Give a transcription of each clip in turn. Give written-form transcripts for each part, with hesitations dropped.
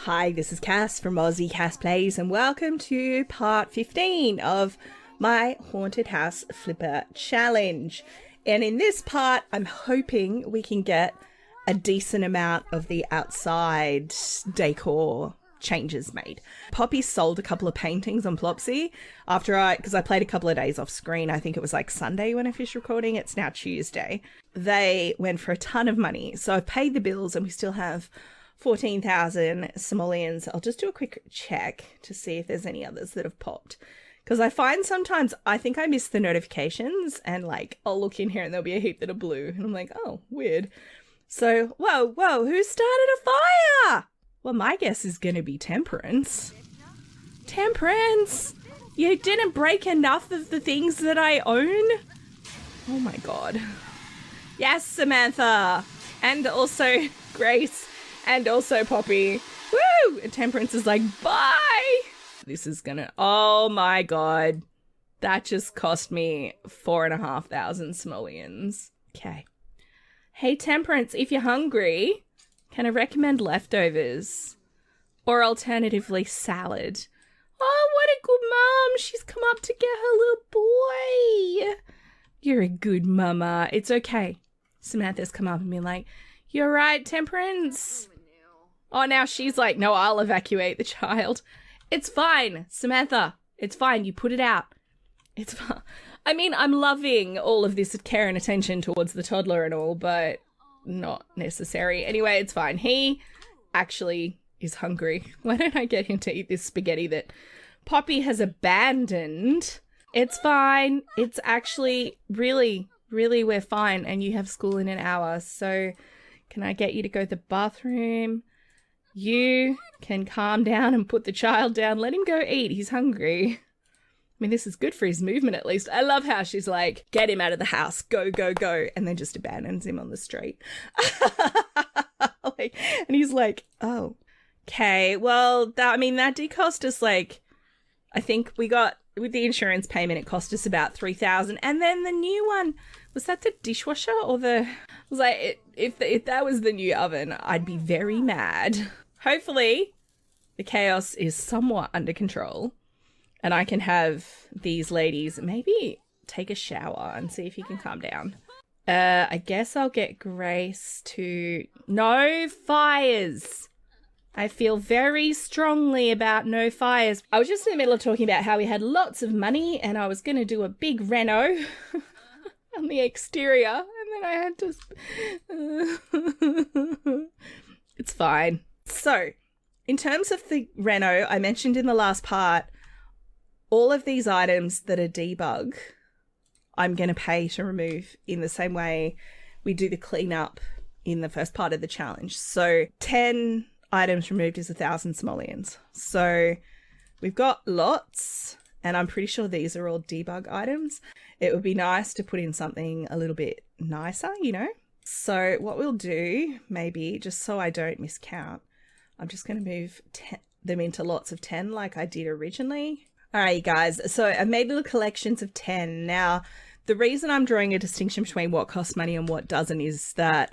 Hi, this is Cass from Aussie Cass Plays, and welcome to part 15 of my Haunted House Flipper Challenge. And in this part, I'm hoping we can get a decent amount of the outside decor changes made. Poppy sold a couple of paintings on Plopsy because I played a couple of days off screen. I think it was like Sunday when I finished recording. It's now Tuesday. They went for a ton of money. So I've paid the bills and we still have 14,000 simoleons. I'll just do a quick check to see if there's any others that have popped. Because I find sometimes I think I miss the notifications and like I'll look in here and there'll be a heap that are blue. And I'm like, oh, weird. So, whoa, who started a fire? Well, my guess is going to be Temperance. Temperance! You didn't break enough of the things that I own? Oh my god. Yes, Samantha! And also Grace. And also Poppy. Woo! And Temperance is like, bye! This is gonna... Oh my god. That just cost me 4,500 simoleons. Okay. Hey, Temperance, if you're hungry... Can I recommend leftovers? Or alternatively, salad? Oh, what a good mum. She's come up to get her little boy. You're a good mama. It's okay. Samantha's come up and been like, you're right, Temperance. Oh, now she's like, no, I'll evacuate the child. It's fine, Samantha. It's fine. You put it out. It's fine. I mean, I'm loving all of this care and attention towards the toddler and all, but... not necessary. Anyway, it's fine. He actually is hungry. Why don't I get him to eat this spaghetti that Poppy has abandoned? It's fine. It's actually really, we're fine. And you have school in an hour. So can I get you to go to the bathroom? You can calm down and put the child down. Let him go eat. He's hungry. I mean, this is good for his movement, at least. I love how she's like, get him out of the house, go, and then just abandons him on the street. And he's like, oh, okay, well, that did cost us like, I think we got, with the insurance payment, it cost us about 3,000. And then the new one, was that the dishwasher or I was like, if that was the new oven, I'd be very mad. Hopefully, the chaos is somewhat under control. And I can have these ladies maybe take a shower and see if you can calm down. I guess I'll get Grace to... No fires! I feel very strongly about no fires. I was just in the middle of talking about how we had lots of money and I was going to do a big reno on the exterior. And then I had to... It's fine. So, in terms of the reno, I mentioned in the last part... all of these items that are debug, I'm going to pay to remove in the same way we do the cleanup in the first part of the challenge. So 10 items removed is 1,000 simoleons. So we've got lots, and I'm pretty sure these are all debug items. It would be nice to put in something a little bit nicer, you know? So what we'll do, maybe, just so I don't miscount, I'm just going to move them into lots of 10 like I did originally. All right, you guys, so I've made little collections of 10. Now, the reason I'm drawing a distinction between what costs money and what doesn't is that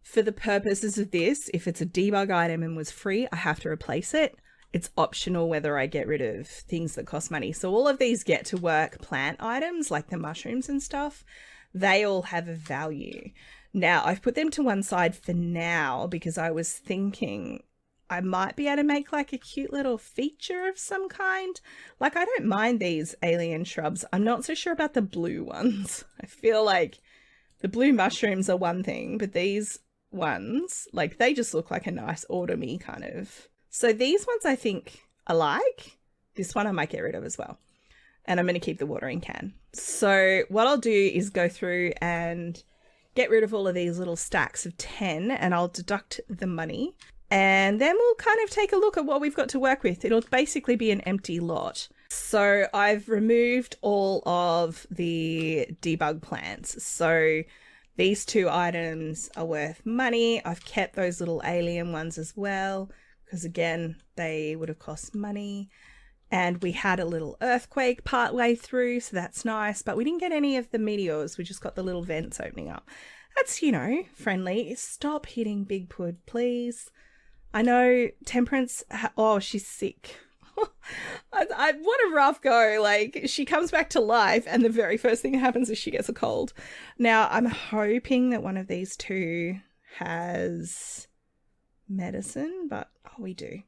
for the purposes of this, if it's a debug item and was free, I have to replace it. It's optional whether I get rid of things that cost money. So all of these get to work plant items like the mushrooms and stuff, they all have a value. Now, I've put them to one side for now because I was thinking... I might be able to make like a cute little feature of some kind. Like, I don't mind these alien shrubs. I'm not so sure about the blue ones. I feel like the blue mushrooms are one thing, but these ones, like, they just look like a nice autumny kind of. So these ones I think I like. This one I might get rid of as well. And I'm going to keep the watering can. So what I'll do is go through and get rid of all of these little stacks of 10 and I'll deduct the money. And then we'll kind of take a look at what we've got to work with. It'll basically be an empty lot. So I've removed all of the debug plants. So these 2 items are worth money. I've kept those little alien ones as well, because again, they would have cost money. And we had a little earthquake partway through, so that's nice. But we didn't get any of the meteors. We just got the little vents opening up. That's, you know, friendly. Stop hitting Big Pud, please. I know Temperance, oh, she's sick. What a rough go. Like, she comes back to life and the very first thing that happens is she gets a cold. Now, I'm hoping that one of these two has medicine, but we do.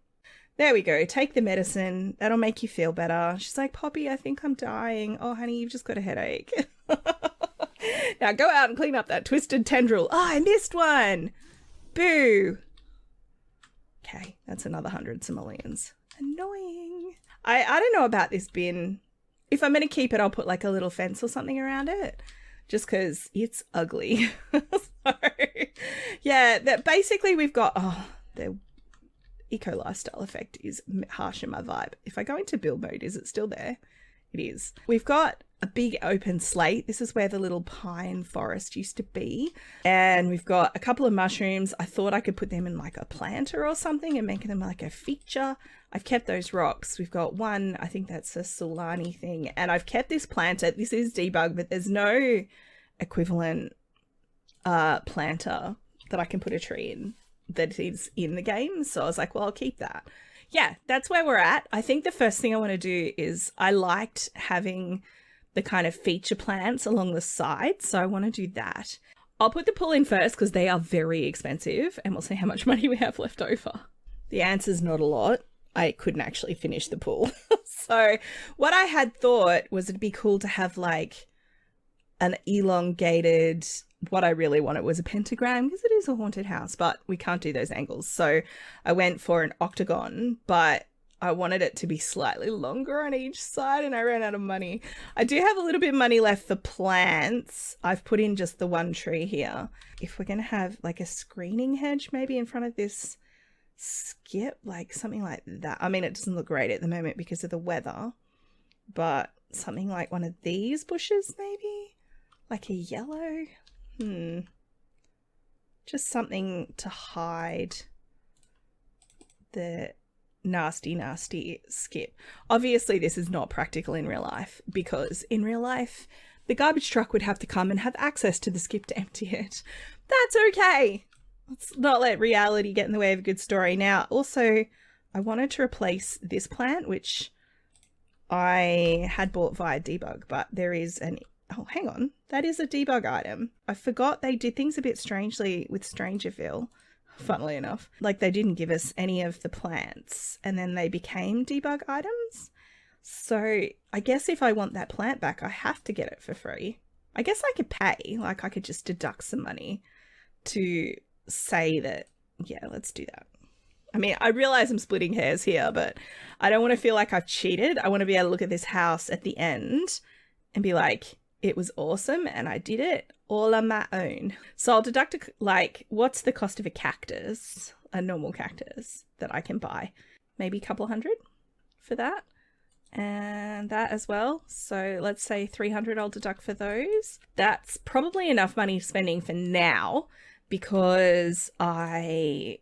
There we go. Take the medicine. That'll make you feel better. She's like, Poppy, I think I'm dying. Oh, honey, you've just got a headache. Now go out and clean up that twisted tendril. Oh, I missed one. Boo. Okay, that's another 100 simoleons. Annoying. I don't know about this bin. If I'm going to keep it, I'll put like a little fence or something around it. Just because it's ugly. So, yeah, that basically we've got, the eco lifestyle effect is harsh in my vibe. If I go into build mode, is it still there? It is. We've got a big open slate. This is where the little pine forest used to be. And we've got a couple of mushrooms. I thought I could put them in like a planter or something and make them like a feature. I've kept those rocks. We've got one, I think that's a Solani thing. And I've kept this planter. This is debug, but there's no equivalent planter that I can put a tree in that is in the game. So I was like, well, I'll keep that. Yeah, that's where we're at. I think the first thing I want to do is I liked having the kind of feature plants along the side. So I want to do that. I'll put the pool in first because they are very expensive and we'll see how much money we have left over. The answer's not a lot. I couldn't actually finish the pool. So what I had thought was it'd be cool to have like an elongated, what I really wanted was a pentagram because it is a haunted house, but we can't do those angles. So I went for an octagon, but I wanted it to be slightly longer on each side and I ran out of money. I do have a little bit of money left for plants. I've put in just the one tree here. If we're going to have like a screening hedge maybe in front of this skip, like something like that. I mean, it doesn't look great at the moment because of the weather, but something like one of these bushes maybe? Like a yellow? Just something to hide the nasty skip. Obviously, this is not practical in real life because in real life, the garbage truck would have to come and have access to the skip to empty it. That's okay. Let's not let reality get in the way of a good story. Now, also, I wanted to replace this plant, which I had bought via debug, but there is an... Oh, hang on. That is a debug item. I forgot they did things a bit strangely with Strangerville, funnily enough. Like they didn't give us any of the plants and then they became debug items. So I guess if I want that plant back, I have to get it for free. I guess I could pay, like I could just deduct some money to say that, yeah, let's do that. I mean, I realize I'm splitting hairs here, but I don't want to feel like I've cheated. I want to be able to look at this house at the end and be like, it was awesome and I did it all on my own. So I'll deduct, like, what's the cost of a cactus, a normal cactus that I can buy? Maybe a couple hundred for that. And that as well. So let's say 300 I'll deduct for those. That's probably enough money spending for now because I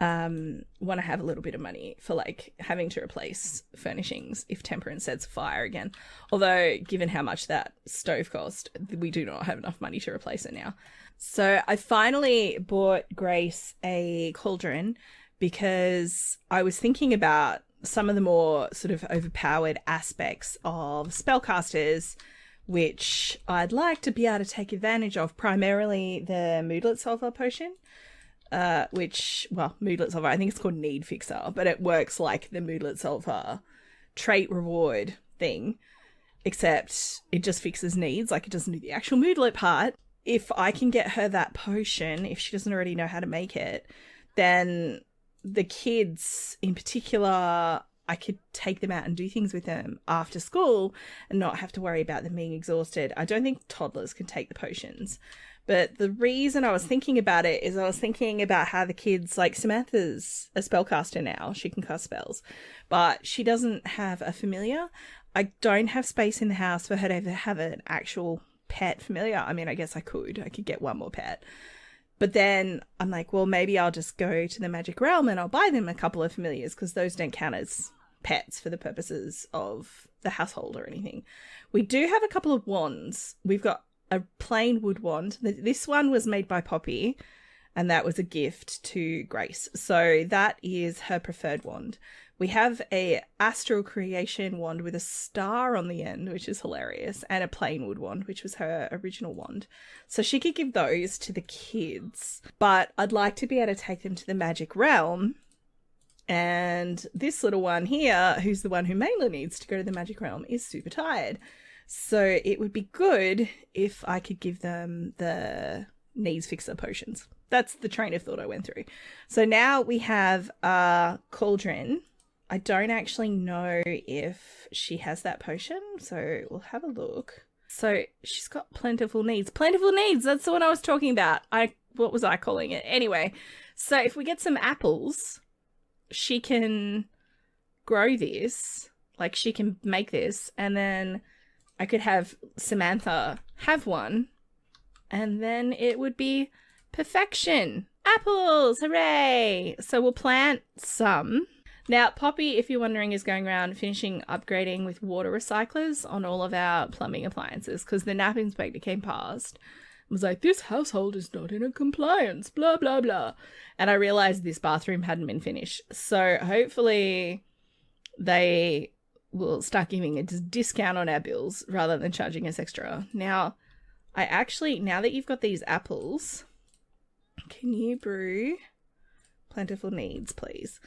want to have a little bit of money for like having to replace furnishings if Temperance sets fire again. Although given how much that stove cost, we do not have enough money to replace it now. So I finally bought Grace a cauldron because I was thinking about some of the more sort of overpowered aspects of spellcasters, which I'd like to be able to take advantage of, primarily the moodlet solver potion. Which, well, moodlet solver, I think it's called need fixer, but it works like the moodlet solver trait reward thing, except it just fixes needs, like it doesn't do the actual moodlet part. If I can get her that potion, if she doesn't already know how to make it, then the kids in particular, I could take them out and do things with them after school and not have to worry about them being exhausted. I don't think toddlers can take the potions. But the reason I was thinking about it is I was thinking about how the kids, like Samantha's a spellcaster now. She can cast spells, but she doesn't have a familiar. I don't have space in the house for her to have an actual pet familiar. I mean, I guess I could get one more pet. But then I'm like, well, maybe I'll just go to the magic realm and I'll buy them a couple of familiars because those don't count as pets for the purposes of the household or anything. We do have a couple of wands. We've got a plain wood wand. This one was made by Poppy. and that was a gift to Grace. So that is her preferred wand. We have a astral creation wand with a star on the end, which is hilarious, and a plain wood wand, which was her original wand. So she could give those to the kids, but I'd like to be able to take them to the magic realm. And this little one here, who's the one who mainly needs to go to the magic realm, is super tired. So it would be good if I could give them the needs fixer potions. That's the train of thought I went through. So now we have a cauldron. I don't actually know if she has that potion, so we'll have a look. So she's got plentiful needs. Plentiful needs, that's the one I was talking about. What was I calling it? Anyway, so if we get some apples, she can grow this. Like, she can make this, and then I could have Samantha have one, and then it would be perfection. Apples, hooray! So we'll plant some. Now, Poppy, if you're wondering, is going around finishing upgrading with water recyclers on all of our plumbing appliances, because the NAP inspector came past and was like, this household is not in a compliance, blah, blah, blah. And I realized this bathroom hadn't been finished. So hopefully they will start giving a discount on our bills rather than charging us extra. Now, now that you've got these apples, can you brew plentiful needs, please?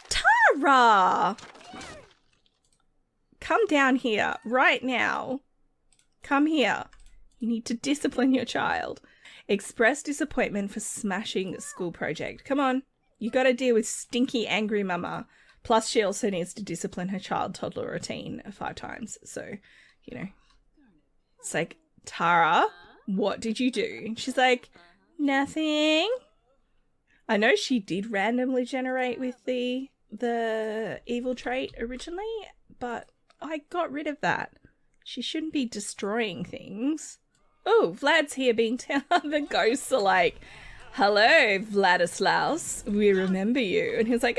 Tara! Come down here right now. Come here. You need to discipline your child. Express disappointment for smashing school project. Come on. You got to deal with stinky, angry mama. Plus, she also needs to discipline her child toddler routine 5 times. So, it's like, Tara, what did you do? She's like, nothing. I know she did randomly generate with the evil trait originally, but I got rid of that. She shouldn't be destroying things. Oh, Vlad's here being the ghosts are like, hello, Vladislaus, we remember you. And he's like,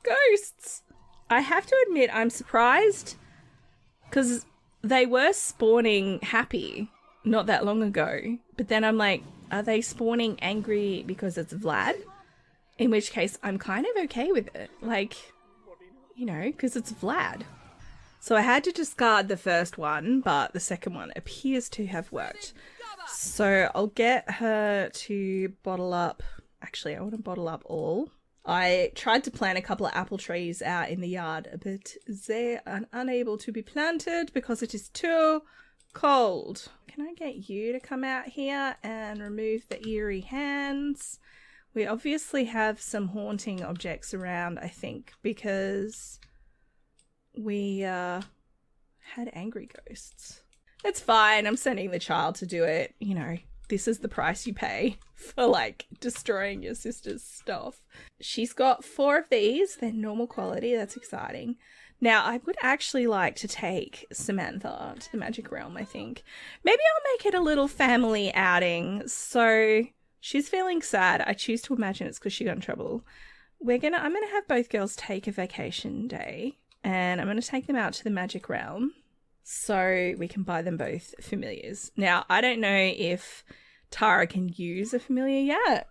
ghosts. I have to admit, I'm surprised because they were spawning happy not that long ago. But then I'm like, are they spawning angry because it's Vlad? In which case, I'm kind of okay with it. Like, because it's Vlad. So I had to discard the first one, but the second one appears to have worked. So I'll get her to bottle up. Actually, I want to bottle up all. I tried to plant a couple of apple trees out in the yard, but they are unable to be planted because it is too cold. Can I get you to come out here and remove the eerie hands? We obviously have some haunting objects around, I think, because we had angry ghosts. It's fine. I'm sending the child to do it. This is the price you pay for, destroying your sister's stuff. She's got 4 of these. They're normal quality. That's exciting. Now, I would actually like to take Samantha to the Magic Realm, I think. Maybe I'll make it a little family outing. So she's feeling sad. I choose to imagine it's because she got in trouble. I'm going to have both girls take a vacation day, and I'm going to take them out to the Magic Realm so we can buy them both familiars. Now, I don't know if Tara can use a familiar yet,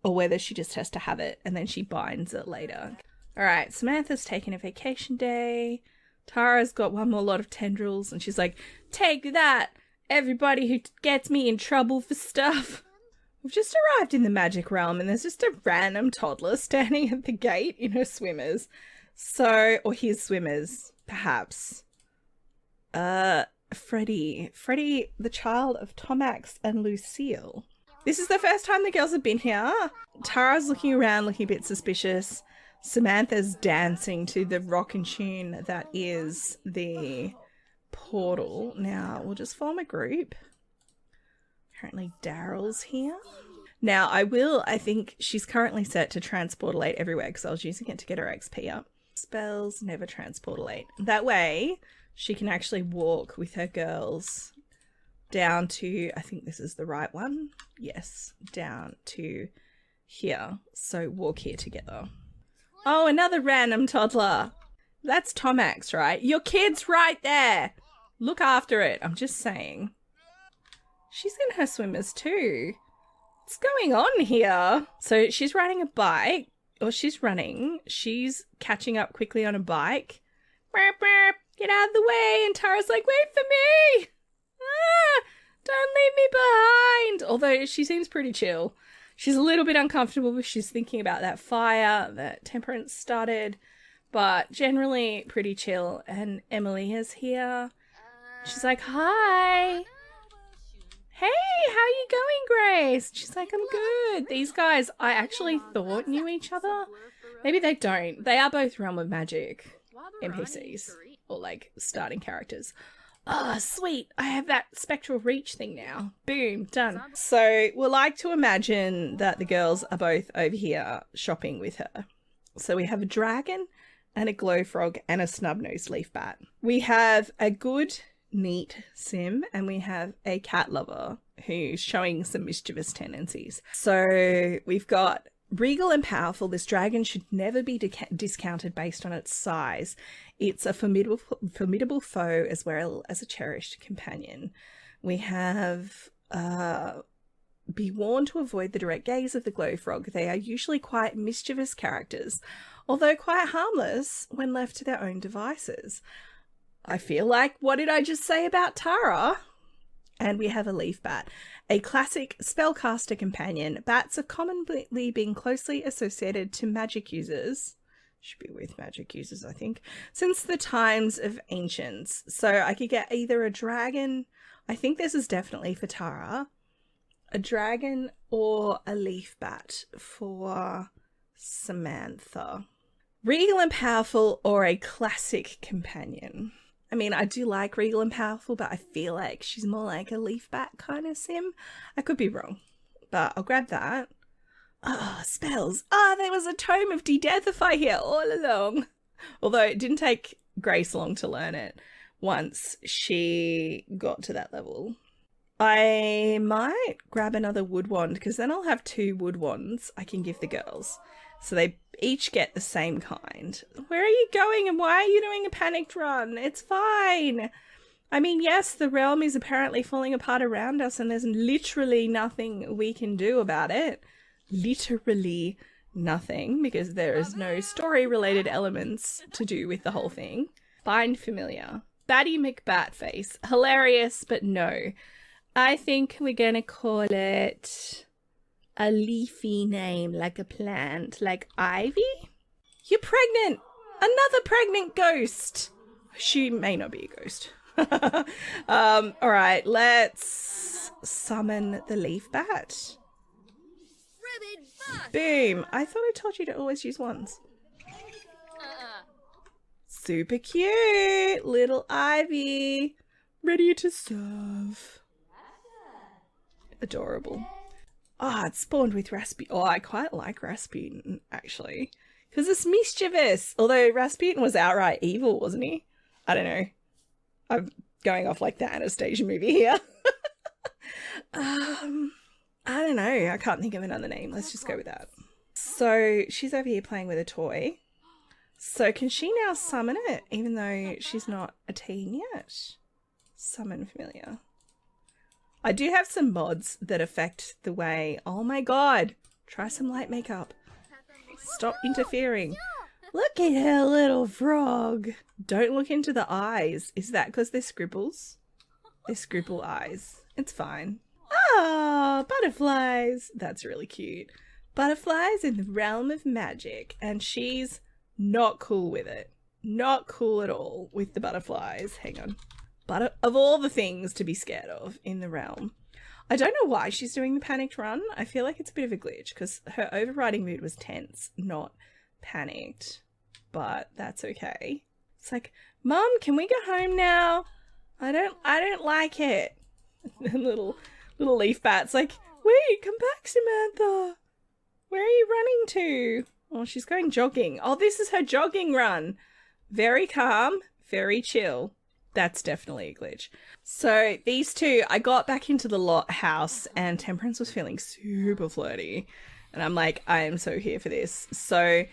or whether she just has to have it and then she binds it later. All right, Samantha's taking a vacation day. Tara's got one more lot of tendrils, and she's like, take that, everybody who gets me in trouble for stuff. We've just arrived in the Magic Realm, and there's just a random toddler standing at the gate in her swimmers. Or his swimmers, perhaps. Freddie, the child of Tomax and Lucille. This is the first time the girls have been here. Tara's looking around, looking a bit suspicious. Samantha's dancing to the rockin' tune that is the portal. Now, we'll just form a group. Apparently Daryl's here. Now, I think she's currently set to transportalate everywhere because I was using it to get her XP up. Spells never transportalate. That way, she can actually walk with her girls down to, I think this is the right one. Yes, down to here. So walk here together. Oh, another random toddler. That's Tomax, right? Your kid's right there. Look after it. I'm just saying. She's in her swimmers too. What's going on here? So she's riding a bike, or she's running. She's catching up quickly on a bike. Burp, burp, get out of the way. And Tara's like, wait for me. Ah, don't leave me behind. Although she seems pretty chill. She's a little bit uncomfortable because she's thinking about that fire that Temperance started. But generally pretty chill. And Emily is here. She's like, hi. Hey, how you going, Grace? She's like, I'm good. These guys, I actually thought knew each other. Maybe they don't. They are both Realm of Magic NPCs, or like starting characters. Oh, sweet. I have that spectral reach thing now. Boom, done. So we'll like to imagine that the girls are both over here shopping with her. So we have a dragon and a glow frog and a snub-nosed leaf bat. We have a good, neat sim, and we have a cat lover who's showing some mischievous tendencies. So we've got regal and powerful. This dragon should never be discounted based on its size. It's a formidable foe as well as a cherished companion. We have be warned to avoid the direct gaze of the glow frog. They are usually quite mischievous characters, although quite harmless when left to their own devices. I feel like, what did I just say about Tara? And we have a leaf bat, a classic spellcaster companion. Bats have commonly been closely associated to magic users. Should be with magic users, I think, since the times of ancients. So I could get either a dragon, I think this is definitely for Tara, a dragon, or a leaf bat for Samantha. Regal and powerful or a classic companion. I mean, I do like regal and powerful, but I feel like she's more like a leaf bat kind of sim. I could be wrong, but I'll grab that. Ah, oh, spells. Ah, there was a tome of de-deathify here all along. Although it didn't take Grace long to learn it once she got to that level. I might grab another wood wand because then I'll have 2 wood wands I can give the girls. So they each get the same kind. Where are you going and why are you doing a panicked run? It's fine. I mean, yes, the realm is apparently falling apart around us and there's literally nothing we can do about it. Literally nothing, because there is no story-related elements to do with the whole thing. Find familiar. Batty McBatface. Hilarious, but no. I think we're going to call it a leafy name, like a plant, like Ivy? You're pregnant! Another pregnant ghost! She may not be a ghost. Alright, let's summon the leaf bat. Boom! I thought I told you to always use wands. Super cute! Little Ivy! Ready to serve. Adorable. Ah, it's spawned with Rasputin. Oh, I quite like Rasputin, actually. Because it's mischievous. Although Rasputin was outright evil, wasn't he? I don't know. I'm going off like the Anastasia movie here. I don't know. I can't think of another name. Let's just go with that. So she's over here playing with a toy. So can she now summon it, even though she's not a teen yet? Summon familiar. I do have some mods that affect the way... Oh my god! Try some light makeup. Stop interfering. Look at her little frog. Don't look into the eyes. Is that because they're scribbles? They're scribble eyes. It's fine. Ah, butterflies. That's really cute. Butterflies in the realm of magic. And she's not cool with it. Not cool at all with the butterflies. Hang on. But of all the things to be scared of in the realm, I don't know why she's doing the panicked run. I feel like it's a bit of a glitch because her overriding mood was tense, not panicked. But that's okay. It's like, Mum, can we go home now? I don't like it. little leaf bat's like, wait, come back, Samantha. Where are you running to? Oh, she's going jogging. Oh, this is her jogging run. Very calm, very chill. That's definitely a glitch. So these two, I got back into the lot house and Temperance was feeling super flirty. And I'm like, I am so here for this. So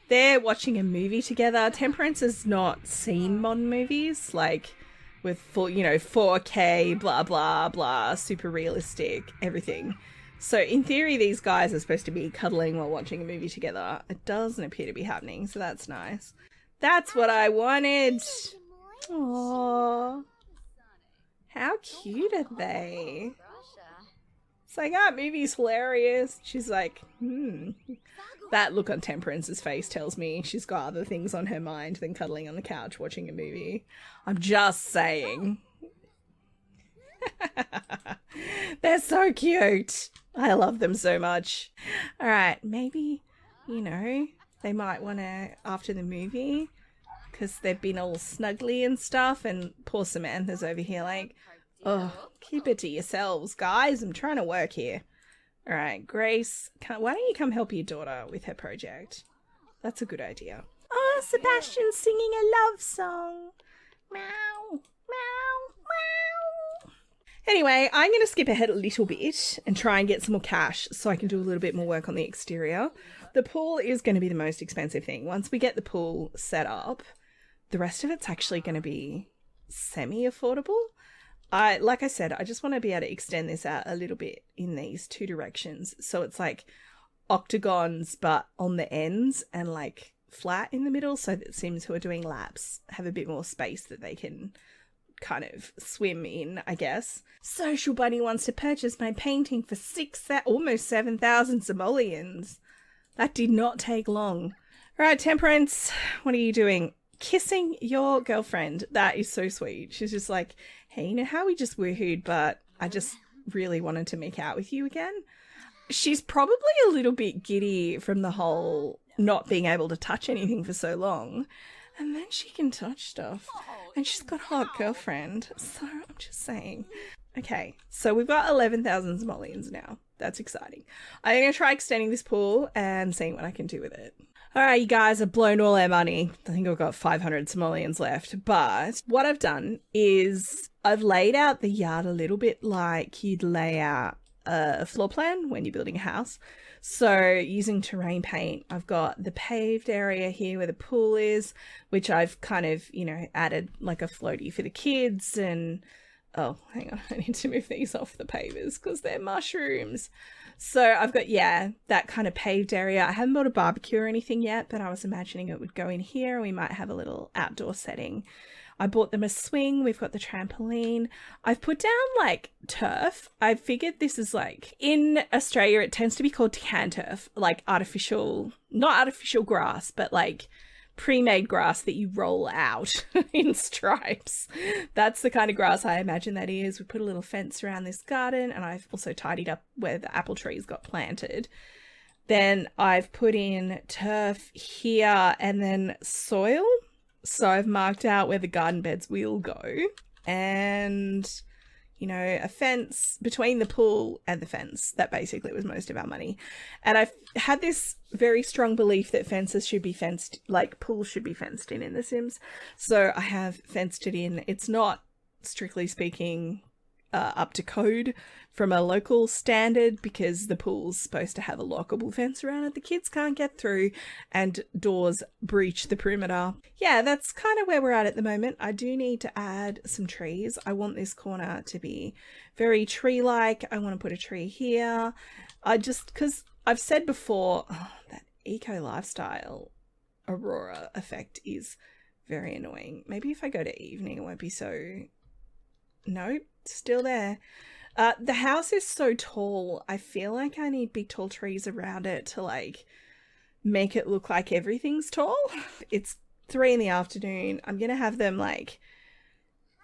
they're watching a movie together. Temperance has not seen modern movies, like with full, 4K, blah, blah, blah, super realistic, everything. So in theory, these guys are supposed to be cuddling while watching a movie together. It doesn't appear to be happening, so that's nice. That's what I wanted. Aww. How cute are they? It's like, ah, movie's hilarious. She's like, That look on Temperance's face tells me she's got other things on her mind than cuddling on the couch watching a movie. I'm just saying. They're so cute. I love them so much. All right, maybe, they might want to, after the movie, because they've been all snuggly and stuff, and poor Samantha's over here like, oh, keep it to yourselves, guys. I'm trying to work here. All right, Grace, why don't you come help your daughter with her project? That's a good idea. Oh, Sebastian's singing a love song. Meow, meow, meow. Anyway, I'm going to skip ahead a little bit and try and get some more cash so I can do a little bit more work on the exterior. The pool is going to be the most expensive thing. Once we get the pool set up, the rest of it's actually going to be semi-affordable. Like I said, I just want to be able to extend this out a little bit in these two directions. So it's like octagons, but on the ends and like flat in the middle. So that Sims who are doing laps have a bit more space that they can kind of swim in, I guess. Social Bunny wants to purchase my painting for almost 7,000 simoleons. That did not take long. All right, Temperance, what are you doing? Kissing your girlfriend. That is so sweet. She's just like, hey, you know how we just woohooed, but I just really wanted to make out with you again? She's probably a little bit giddy from the whole not being able to touch anything for so long. And then she can touch stuff. And she's got a hot girlfriend. So I'm just saying. Okay, so we've got 11,000 simoleons now. That's exciting. I'm going to try extending this pool and seeing what I can do with it. All right, you guys have blown all our money. I think I've got 500 simoleons left. But what I've done is I've laid out the yard a little bit like you'd lay out a floor plan when you're building a house. So using terrain paint, I've got the paved area here where the pool is, which I've kind of, added like a floaty for the kids. And, oh, hang on, I need to move these off the pavers because they're mushrooms. So I've got, that kind of paved area. I haven't bought a barbecue or anything yet, but I was imagining it would go in here. We might have a little outdoor setting. I bought them a swing. We've got the trampoline. I've put down like turf. I figured this is like, in Australia, it tends to be called tan turf, like artificial, not artificial grass, but like pre-made grass that you roll out in stripes. That's the kind of grass I imagine that is. We put a little fence around this garden, and I've also tidied up where the apple trees got planted. Then I've put in turf here and then soil. So I've marked out where the garden beds will go, and, a fence between the pool and the fence. That basically was most of our money. And I've had this very strong belief that fences should be fenced, like pools should be fenced in The Sims. So I have fenced it in. It's not, strictly speaking, up to code from a local standard because the pool's supposed to have a lockable fence around it. The kids can't get through and doors breach the perimeter. Yeah, that's kind of where we're at the moment. I do need to add some trees. I want this corner to be very tree-like. I want to put a tree here. Because I've said before, that eco lifestyle aurora effect is very annoying. Maybe if I go to evening, it won't be so... Nope, still there. The house is so tall. I feel like I need big tall trees around it to like make it look like everything's tall. It's 3 PM. I'm gonna have them like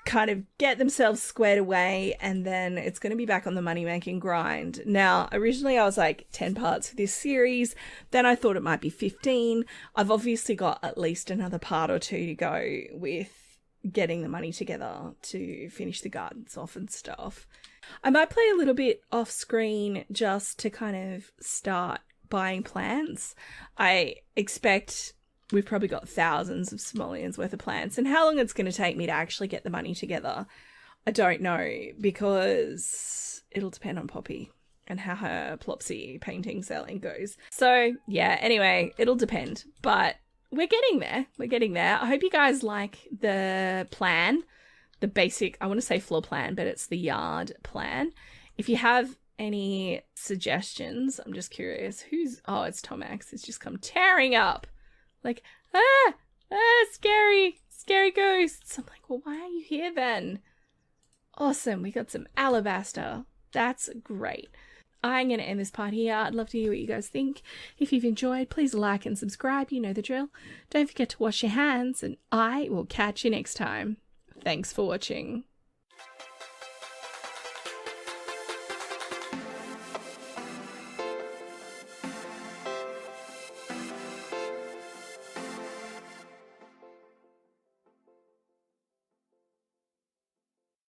kind of get themselves squared away, and then it's going to be back on the money making grind. Now, originally I was like 10 parts for this series. Then I thought it might be 15. I've obviously got at least another part or 2 to go with getting the money together to finish the gardens off and stuff. I might play a little bit off screen just to kind of start buying plants. I expect we've probably got thousands of simoleons worth of plants, and how long it's going to take me to actually get the money together, I don't know, because it'll depend on Poppy and how her Plopsy painting selling goes. So yeah, anyway, it'll depend, but we're getting there. We're getting there. I hope you guys like the plan, the basic, I want to say floor plan, but it's the yard plan. If you have any suggestions. I'm just curious. Oh, it's Tomax. It's just come tearing up. Like, scary ghosts. I'm like, well, why are you here then? Awesome. We got some alabaster. That's great. I'm going to end this part here. I'd love to hear what you guys think. If you've enjoyed, please like and subscribe. You know the drill. Don't forget to wash your hands, and I will catch you next time. Thanks for watching.